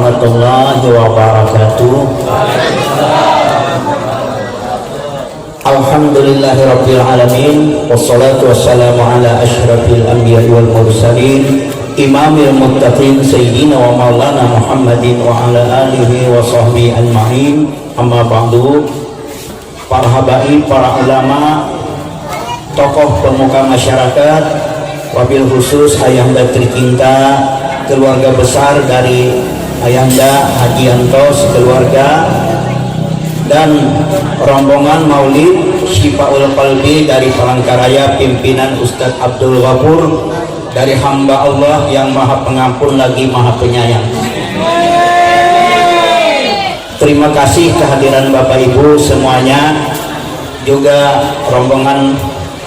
warahmatullahi wabarakatuh. Alhamdulillahirabbil alamin wassalatu wassalamu ala asyrafil anbiya'i wal mursalin imamil muttaqin sayyidina wa maulana Muhammadin wa ala alihi wa sahbihi ajma'in. Amma ba'du. Para habaib, para ulama, tokoh pemuka masyarakat, wabil khusus ayahanda tercinta, keluarga besar dari ayahanda Haji Antos keluarga, dan rombongan maulid Syifaul Qalbi dari Palangkaraya pimpinan Ustadz Abdul Ghafur, dari hamba Allah yang maha pengampun lagi maha penyayang. Terima kasih kehadiran Bapak Ibu semuanya, juga rombongan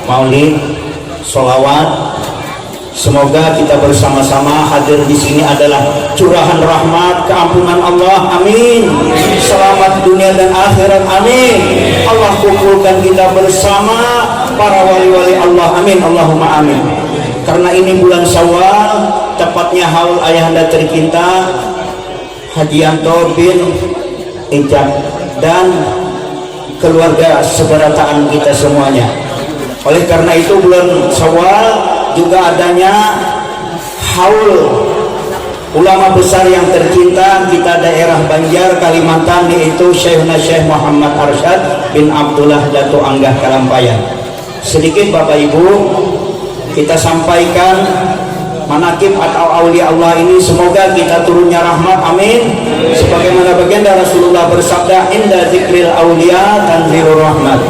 maulid sholawat. Semoga kita bersama-sama hadir di sini adalah curahan rahmat keampunan Allah, amin. Selamat dunia dan akhirat, amin. Allah kumpulkan kita bersama para wali-wali Allah, amin. Allahumma amin. Karena ini bulan Syawal, tepatnya haul ayahanda tercinta Haji Anto bin Ijab dan keluarga seberataan kita semuanya. Oleh karena itu bulan Syawal juga adanya haul ulama besar yang tercinta kita daerah Banjar Kalimantan, yaitu Syekhna Syekh Muhammad Arsyad bin Abdullah Dato' Anggah Kalampayan. Sedikit Bapak Ibu kita sampaikan manakib atau aulia Allah ini, semoga kita turunnya rahmat, amin. Sebagaimana baginda Rasulullah bersabda, inda zikril aulia tanzilur rahmat.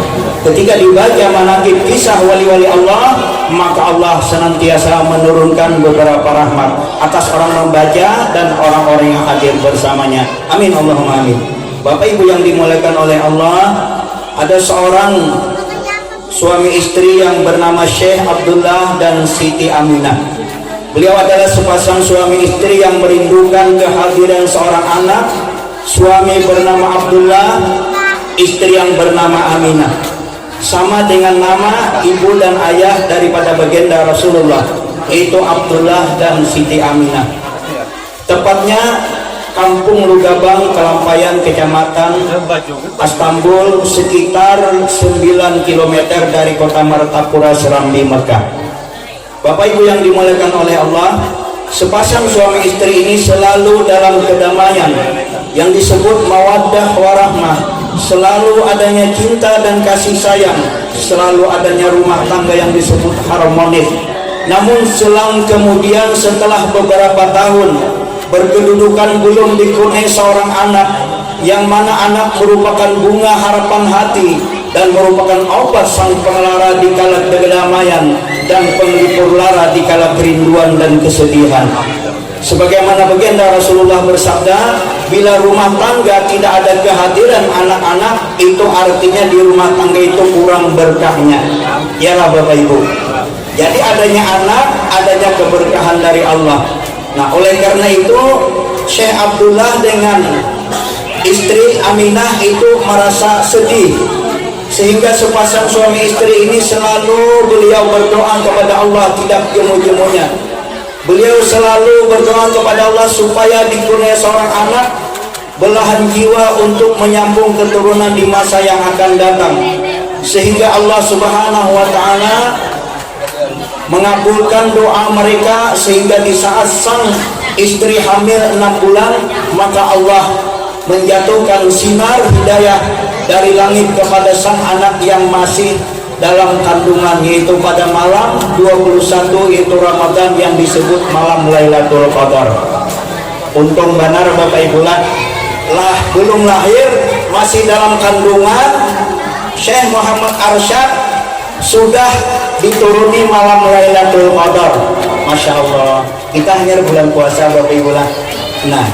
Ketika dibaca manakib kisah wali-wali Allah, maka Allah senantiasa menurunkan beberapa rahmat atas orang membaca dan orang-orang yang hadir bersamanya, amin. Allahumma amin. Bapak Ibu yang dimuliakan oleh Allah, ada seorang suami istri yang bernama Syekh Abdullah dan Siti Aminah. Beliau adalah sepasang suami istri yang merindukan kehadiran seorang anak. Suami bernama Abdullah, istri yang bernama Aminah, sama dengan nama ibu dan ayah daripada baginda Rasulullah, yaitu Abdullah dan Siti Aminah. Tepatnya Kampung Lugabang, Kalampayan, Kecamatan Istanbul, sekitar 9 km dari kota Martapura, Serambi, Mekah. Bapak Ibu yang dimuliakan oleh Allah, sepasang suami istri ini selalu dalam kedamaian yang disebut mawaddah warahmah. Selalu adanya cinta dan kasih sayang, selalu adanya rumah tangga yang disebut harmonis. Namun selang kemudian setelah beberapa tahun berkedudukan belum dikurniai seorang anak, yang mana anak merupakan bunga harapan hati dan merupakan obat sang pengelara di kala kedamaian dan penglipur lara di kala kerinduan dan kesedihan. Sebagaimana baginda Rasulullah bersabda, bila rumah tangga tidak ada kehadiran anak-anak, itu artinya di rumah tangga itu kurang berkahnya. Yalah Bapak Ibu. Jadi adanya anak, adanya keberkahan dari Allah. Nah, oleh karena itu Syekh Abdullah dengan istri Aminah itu merasa sedih, sehingga sepasang suami istri ini selalu beliau berdoa kepada Allah, tidak jemu-jemunya. Beliau selalu berdoa kepada Allah supaya dikurniai seorang anak, belahan jiwa untuk menyambung keturunan di masa yang akan datang, sehingga Allah Subhanahu wa Ta'ala mengabulkan doa mereka, sehingga di saat sang istri hamil 6 bulan, maka Allah menjatuhkan sinar hidayah dari langit kepada sang anak yang masih dalam kandungan, yaitu pada malam 21 yaitu Ramadan yang disebut malam Lailatul Qadar. Untung benar Bapak Ibu lah belum lahir, masih dalam kandungan, Syekh Muhammad Arsyad sudah dituruni malam Lailatul Qadar. Masya Allah, kita hanya bulan puasa Bapak Ibu lah. Nah,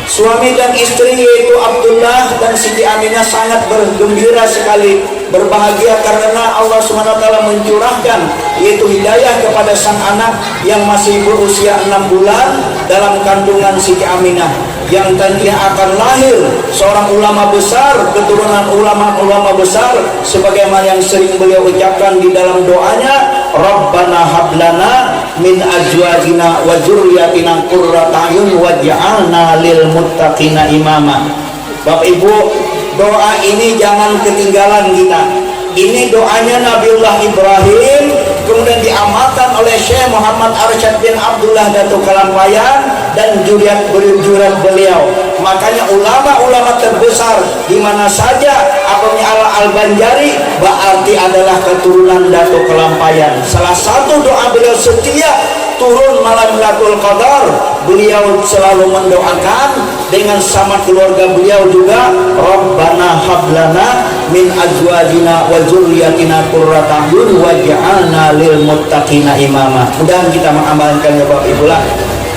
suami dan istri yaitu Abdullah dan Siti Aminah sangat bergembira sekali, berbahagia karena Allah SWT mencurahkan yaitu hidayah kepada sang anak yang masih berusia 6 bulan dalam kandungan Siti Aminah, yang nantinya akan lahir seorang ulama besar, keturunan ulama-ulama besar, sebagaimana yang sering beliau ucapkan di dalam doanya, Rabbana hablana min azwajina wa dzurriyyatina qurrata a'yun waj'alna lil muttaqina imama. Bapak Ibu, doa ini jangan ketinggalan kita. Ini doanya Nabiullah Ibrahim, kemudian diamalkan oleh Syekh Muhammad Arsyad bin Abdullah Datuk Kalampayan dan jurat beliau. Makanya ulama-ulama terbesar di mana saja apabila Al-Banjari berarti adalah keturunan Datuk Kalampayan. Salah satu doa beliau setiap turun malam Lailatul Qadar, beliau selalu mendoakan dengan sama keluarga beliau juga, Rabbana hablana min azwajina wa dzurriyyatina qurrata a'yun waj'alna lil muttaqina imama. Mudah kita mengamalkan ya Bapak Ibu lah.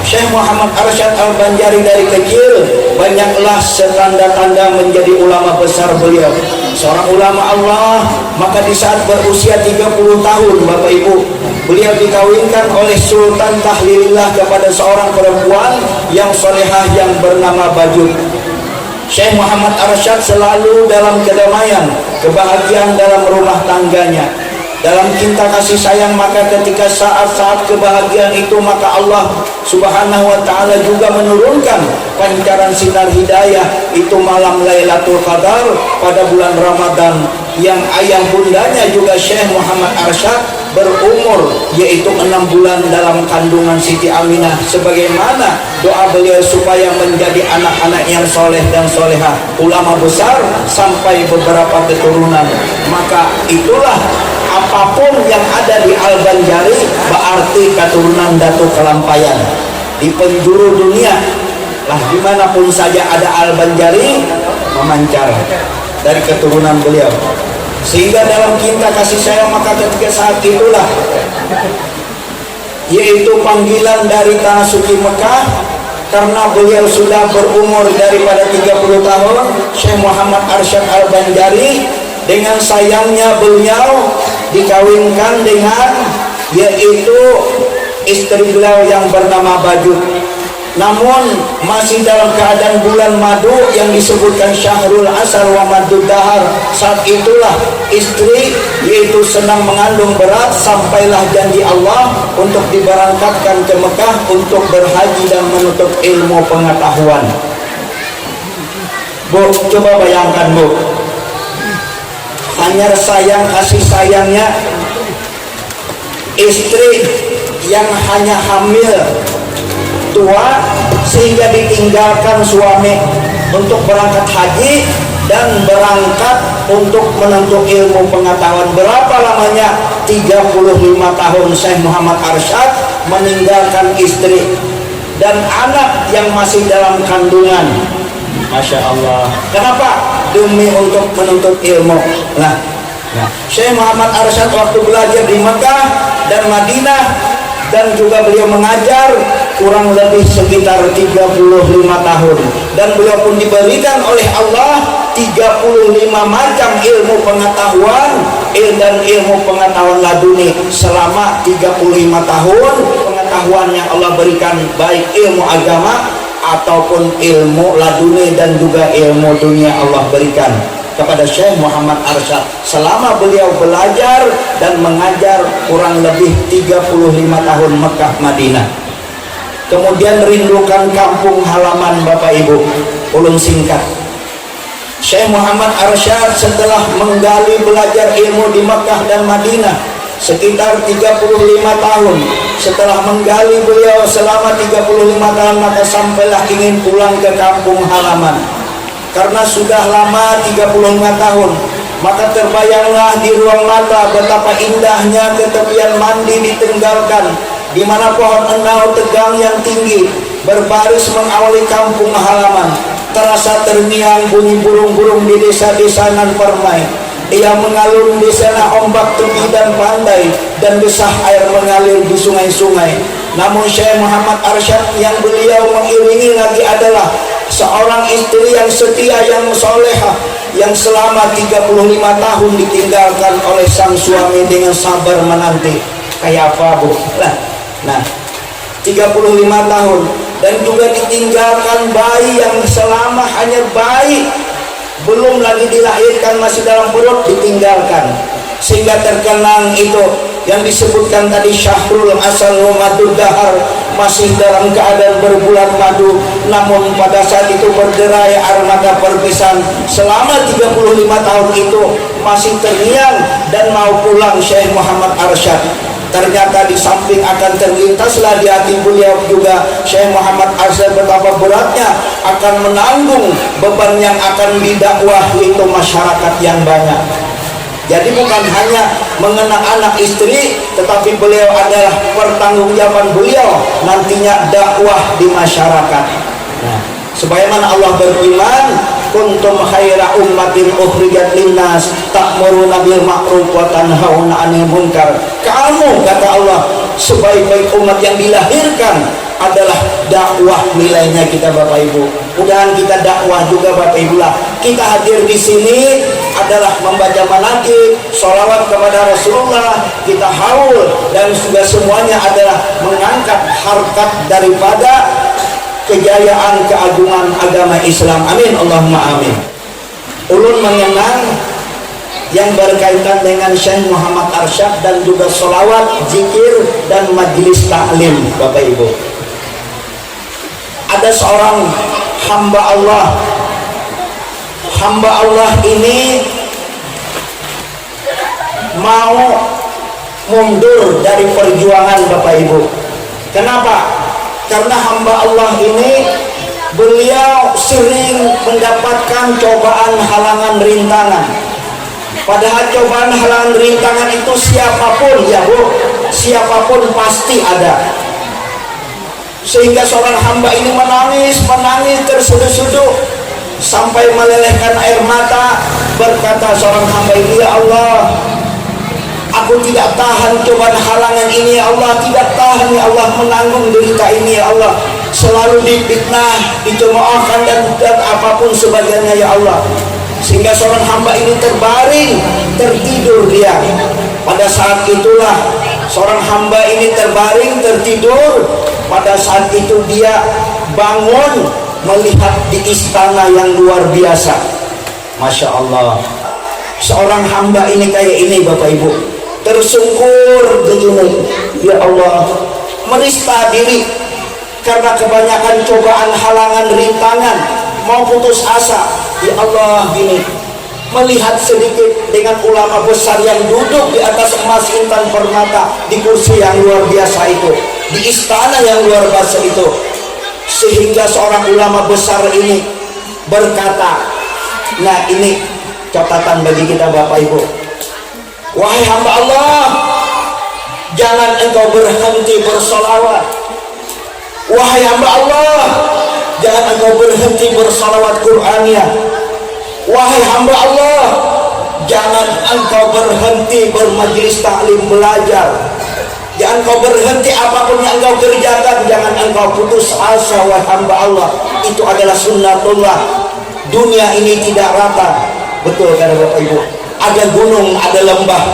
Syekh Muhammad Arsyad Al-Banjari dari kecil banyaklah tanda-tanda menjadi ulama besar beliau. Seorang ulama Allah, maka di saat berusia 30 tahun Bapak Ibu, beliau dikawinkan oleh Sultan Tahlilillah kepada seorang perempuan yang solehah yang bernama Bajut. Syekh Muhammad Arsyad selalu dalam kedamaian, kebahagiaan dalam rumah tangganya, dalam cinta kasih sayang. Maka ketika saat-saat kebahagiaan itu, maka Allah Subhanahu wa ta'ala juga menurunkan pancaran sinar hidayah, itu malam Lailatul Qadar pada bulan Ramadan, yang ayah bundanya juga Syekh Muhammad Arsyad berumur yaitu 6 bulan dalam kandungan Siti Aminah, sebagaimana doa beliau supaya menjadi anak-anak yang soleh dan soleha, ulama besar sampai beberapa keturunan. Maka itulah, apapun yang ada di Al-Banjari berarti keturunan Datuk Kalampayan. Di penjuru dunia lah, dimanapun saja ada Al-Banjari memancar dari keturunan beliau. Sehingga dalam cinta kasih sayang, maka ketika saat itulah yaitu panggilan dari tanah suci Mekah, karena beliau sudah berumur daripada 30 tahun, Syekh Muhammad Arsyad Al-Banjari dengan sayangnya beliau dikawinkan dengan yaitu istri beliau yang bernama Bajut. Namun masih dalam keadaan bulan madu yang disebutkan Syahrul Asal wa Madud Dahar. Saat itulah istri yaitu sedang mengandung berat, sampailah janji Allah untuk diberangkatkan ke Mekah untuk berhaji dan menuntut ilmu pengetahuan. Bu, coba bayangkan Bu, hanya sayang kasih sayangnya istri yang hanya hamil tua sehingga ditinggalkan suami untuk berangkat haji dan berangkat untuk menuntut ilmu pengetahuan. Berapa lamanya? 35 tahun Syekh Muhammad Arsyad meninggalkan istri dan anak yang masih dalam kandungan. Masya Allah. Kenapa? Demi untuk menuntut ilmu. Nah, Syekh Muhammad Arsyad waktu belajar di Mekah dan Madinah dan juga beliau mengajar kurang lebih sekitar 35 tahun, dan beliau pun diberikan oleh Allah 35 macam ilmu pengetahuan dan ilmu pengetahuan laduni selama 35 tahun. Pengetahuan yang Allah berikan baik ilmu agama ataupun ilmu laduni dan juga ilmu dunia Allah berikan kepada Syekh Muhammad Arsyad selama beliau belajar dan mengajar kurang lebih 35 tahun Mekah Madinah. Kemudian rindukan kampung halaman Bapak Ibu. Ulun singkat, Syekh Muhammad Arsyad setelah menggali belajar ilmu di Mekah dan Madinah sekitar 35 tahun, setelah menggali beliau selama 35 tahun, maka sampailah ingin pulang ke kampung halaman. Karena sudah lama 35 tahun, maka terbayanglah di ruang mata betapa indahnya ketepian mandi ditinggalkan, di mana pohon enau tegang yang tinggi berbaris mengawali kampung halaman. Terasa terngiang bunyi burung-burung di desa-desa nan permai. Ia mengalun di sana ombak tepi dan pandai, dan desah air mengalir di sungai-sungai. Namun Syekh Muhammad Arsyad yang beliau mengiringi lagi adalah seorang istri yang setia, yang soleha, yang selama 35 tahun ditinggalkan oleh sang suami dengan sabar menanti. Kayak apa Bu? Nah, 35 tahun, dan juga ditinggalkan bayi yang selama hanya bayi, belum lagi dilahirkan, masih dalam perut, ditinggalkan. Sehingga terkenang itu yang disebutkan tadi syahrul asal wa madul dahar, masih dalam keadaan berbulan madu, namun pada saat itu berderai armada perpisahan. Selama 35 tahun itu masih terngiang dan mau pulang Syekh Muhammad Arsyad. Ternyata di samping akan terlintaslah di hati beliau juga Syekh Muhammad Arsyad betapa beratnya akan menanggung beban yang akan didakwah, yaitu masyarakat yang banyak. Jadi bukan hanya mengenang anak istri, tetapi beliau adalah pertanggungjawaban beliau nantinya dakwah di masyarakat. Nah, sebagaimana Allah berfirman, kuntum khaira ummatin ukhrijat linnas ta'muruna bil ma'ruf wa tanhauna 'anil munkar. Kamu, kata Allah, sebaik-baik umat yang dilahirkan adalah dakwah. Nilainya kita Bapak Ibu, mudahan kita dakwah juga Bapak Ibu lah. Kita hadir di sini adalah membaca manaqib, sholawat kepada Rasulullah, kita haul, dan juga semuanya adalah mengangkat harkat daripada kejayaan keagungan agama Islam. Amin Allahumma amin. Ulun mengenang yang berkaitan dengan Syekh Muhammad Arsyad dan juga sholawat, zikir, dan majelis taklim Bapak Ibu. Ada seorang hamba Allah. Hamba Allah ini mau mundur dari perjuangan Bapak Ibu. Kenapa? Karena hamba Allah ini beliau sering mendapatkan cobaan, halangan, rintangan. Padahal cobaan, halangan, rintangan itu siapapun ya Bu, siapapun pasti ada. Sehingga seorang hamba ini menangis terseduh-seduh sampai melelehkan air mata, berkata seorang hamba ini, ya Allah, aku tidak tahan cobaan halangan ini ya Allah, tidak tahan ya Allah menanggung derita ini ya Allah, selalu difitnah, dicemoohkan dan apapun sebagainya ya Allah. Sehingga seorang hamba ini terbaring, tertidur dia. Pada saat itulah seorang hamba ini terbaring, tertidur. Pada saat itu dia bangun melihat di istana yang luar biasa. Masya Allah, seorang hamba ini kayak ini Bapak Ibu, tersungkur begini, ya Allah, merista diri karena kebanyakan cobaan, halangan, rintangan, mau putus asa. Ya Allah, gini, melihat sedikit dengan ulama besar yang duduk di atas emas intan permata di kursi yang luar biasa itu, di istana yang luar biasa itu. Sehingga seorang ulama besar ini berkata, nah ini catatan bagi kita Bapak Ibu, wahai hamba Allah, jangan engkau berhenti bersolawat. Wahai hamba Allah, jangan engkau berhenti bersolawat Qur'annya. Wahai hamba Allah, jangan engkau berhenti bermajlis taklim belajar. Jangan engkau berhenti apapun yang engkau kerjakan, jangan engkau putus asa wahai hamba Allah. Itu adalah sunnatullah. Dunia ini tidak rata. Betul kata Bapak Ibu, ada gunung, ada lembah,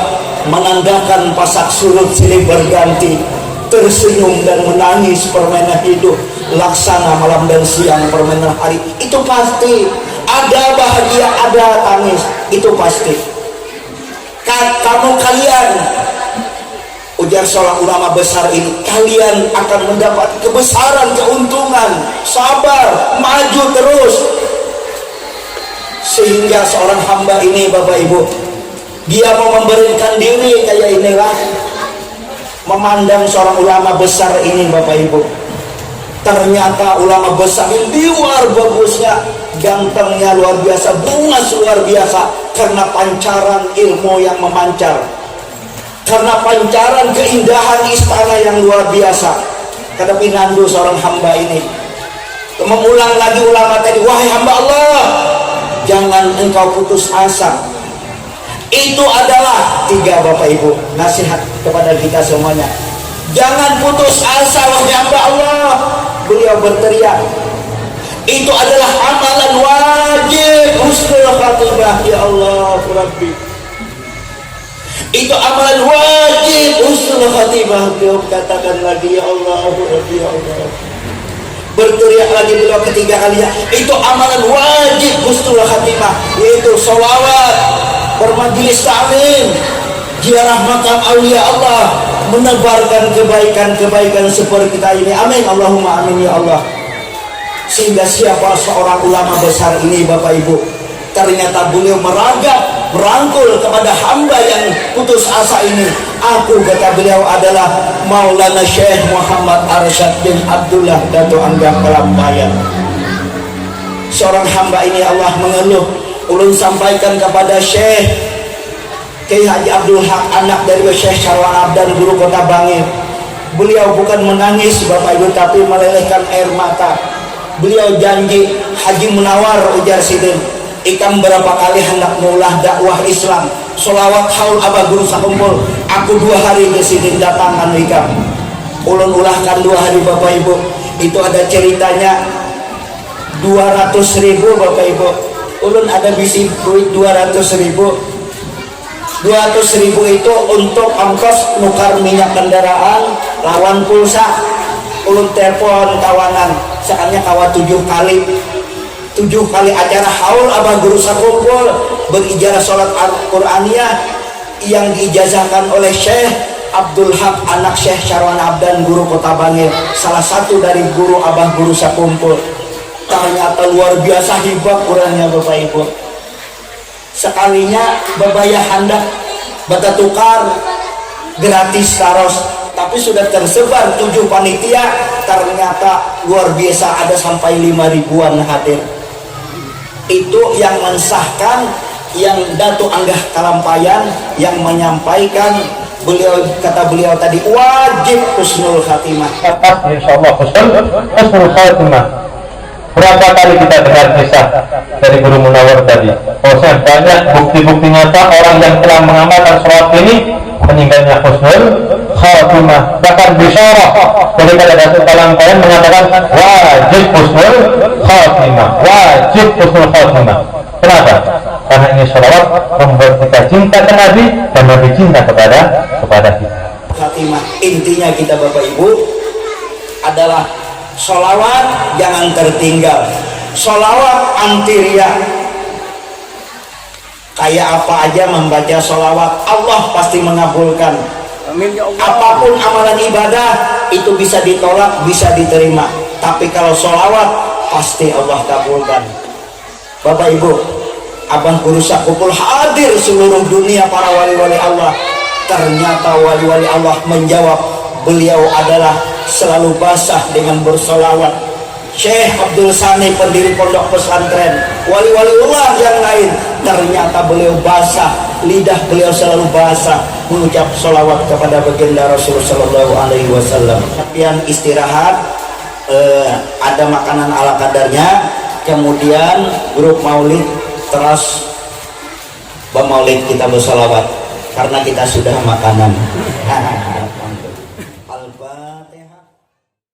menandakan pasak surut silih berganti, tersenyum dan menangis permainan hidup, laksana malam dan siang permainan hari. Itu pasti ada bahagia, ada tangis, itu pasti. Kamu kalian, ujar seorang ulama besar ini, kalian akan mendapat kebesaran, keuntungan, sabar, maju terus. Sehingga seorang hamba ini Bapak Ibu, dia mau memberikan diri kayak inilah, memandang seorang ulama besar ini Bapak Ibu. Ternyata ulama besar ini luar bagusnya, gantengnya luar biasa, bunga luar biasa, karena pancaran ilmu yang memancar, karena pancaran keindahan istana yang luar biasa. Kata Pinandu seorang hamba ini, mengulang lagi ulama tadi, wahai hamba Allah, jangan engkau putus asa. Itu adalah tiga Bapak Ibu nasihat kepada kita semuanya. Jangan putus asa wahai hamba Allah. Beliau berteriak, itu adalah amalan wajib husnul khatimah ya Allah Rabbi. Itu amalan wajib husnul khatimah. Beliau katakan lagi, ya Allah Rabbi, ya Allah. Berteriak lagi beliau ketiga kalinya, itu amalan wajib husnul khatimah, yaitu sholawat, bermajlis taklim, ziarah makam aulia Allah, menebarkan kebaikan-kebaikan seperti kita ini. Amin, Allahumma amin ya Allah. Sehingga siapa seorang ulama besar ini Bapak Ibu, ternyata beliau merangkul kepada hamba yang putus asa ini. Aku, kata beliau, adalah Maulana Syekh Muhammad Arsyad bin Abdullah Dato' Angga Pelampayan. Seorang hamba ini Allah mengeluh, ulun sampaikan kepada Syekh Kiai Haji Abdul Haq, anak dari Syekh Syarwan Abdan, guru Kota Bangil. Beliau bukan menangis Bapak Ibu, tapi melelehkan air mata. Beliau janji, Haji Munawar, ujar sidin, ikam berapa kali hendak mengulah dakwah Islam, solawat haul abah guru sakumpul, aku 2 hari ke sidin datangan ikam. Ulun ulahkan 2 hari Bapak Ibu. Itu ada ceritanya 200.000 Bapak Ibu. Ulun ada bisi duit 200.000. 200.000 itu untuk ongkos nukar minyak kendaraan lawan pulsa. Ulun telepon kawanan, sekarang kawa 7 kali acara haul abah guru sakumpul berijazah sholat Al-Quraniyah yang diijazahkan oleh Syekh Abdul Haq, anak Syekh Syarwan Abdan, guru Kota Bangil, salah satu dari guru abah guru sakumpul. Ternyata luar biasa hebat kurangnya Bapak Ibu. Sekalinya bebayah hendak bata tukar gratis taros, tapi sudah tersebar 7 panitia, ternyata luar biasa, ada sampai 5.000-an hadir. Itu yang mensahkan, yang Dato' Angga Kalampayan yang menyampaikan. Beliau, kata beliau tadi, wajib husnul khatimah. Insyaallah husnul khatimah. Berapa kali kita dengar kisah dari Guru Munawar tadi? Bahwasanya banyak bukti-bukti nyata orang yang telah mengamalkan sholat ini meninggalnya husnul khatimah. Bahkan bisyarah daripada Dato' Kalampayan mengatakan wajib husnul khatimah, wajib husnul khatimah. Kenapa? Karena ini sholawat membuat kita cinta ke Nabi dan Nabi cinta kepada kita. Khatimah intinya kita Bapak Ibu adalah sholawat jangan tertinggal, sholawat anti riya. Kayak apa aja membaca sholawat, Allah pasti mengabulkan. Amin ya Allah. Apapun amalan ibadah itu bisa ditolak, bisa diterima, tapi kalau sholawat pasti Allah kabulkan. Bapak Ibu, abang guru sakumpul hadir seluruh dunia para wali-wali Allah. Ternyata wali-wali Allah menjawab, beliau adalah selalu basah dengan bersolawat. Syekh Abdul Sani, pendiri pondok pesantren, wali-wali Allah yang lain, ternyata beliau basah, lidah beliau selalu basah mengucap solawat kepada baginda Rasulullah Shallallahu Alaihi Wasallam. Kemudian istirahat, ada makanan ala kadarnya, kemudian grup maulid terus bermaulid, kita bersolawat karena kita sudah makanan.